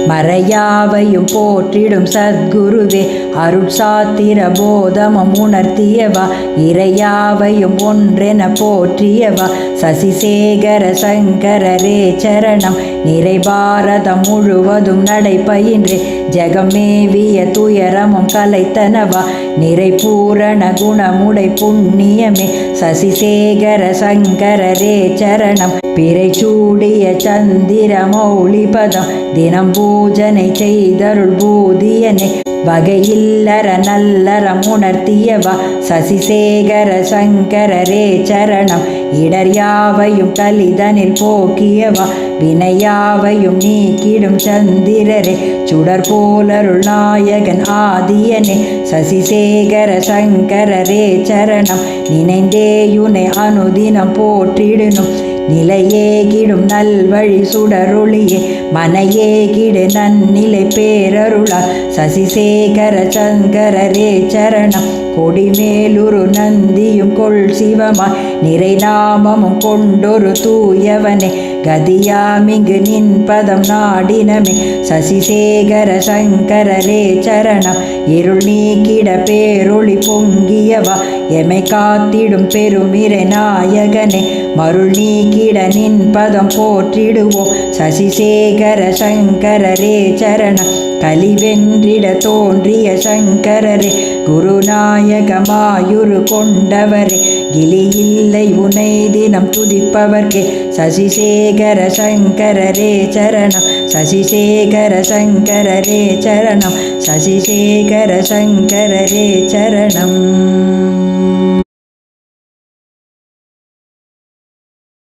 மறையாவையும் போற்றிடும் சத்குருவே அருட்சாத்திர போதமும் உணர்த்தியவா இறையாவையும் ஒன்றென போற்றியவா சசிசேகர சங்கரரே சரணம். நிறை பாரதம் முழுவதும் நடைபயின்றே ஜெகமேவிய துயரமும் கலைத்தனவா நிறை பூரண குணமுடை புண்ணியமே சசிசேகர சங்கரரே சரணம். பிறை சூடிய சந்திர மௌலிபதம் தினம் பூஜனை செய்தருள் பூதியனே வகையில்லற நல்லறம் உணர்த்தியவா சசிசேகர சங்கரரே சரணம். இடர் யாவையும் கலிதனில் போக்கியவா வினையாவையும் நீக்கிடும் சந்திரரே சுடர் போலருள் நாயகன் ஆதியனே சசிசேகர சங்கரரே சரணம். நினைந்தேயுனை அனுதினம் போற்றிடணும் நிலையேகிடும் நல்வழி சுடருளியே மனையேகிடு நன்னிலை பேரருளா சசிசேகர சங்கரரே சரணம். கொடிமேலுரு நந்தியும் கொள் சிவமாய் நிறை நாமமும் கொண்டொரு தூயவனே கதியாமிங்கு நின் பதம் நாடினமே சசிசேகர சங்கரரே சரணம். இருள் நீக்கிட பேரொளி பொங்கியவா எமை காத்திடும் பெருமிரை நாயகனே மருள் நீக்கிட நின் பதம் போற்றிடுவோம் சசிசேகர சங்கரரே சரணம். கலிவென்றிட தோன்றிய சங்கரரே குருநாயகமாயுரு கொண்டவரே கிளியில்லை உனை தினம் துதிப்பவர்க்கே சசிசேகர சங்கரரே சரணம். சசிசேகர சங்கரரே சரணம். சசிசேகர சங்கரரே சரணம்.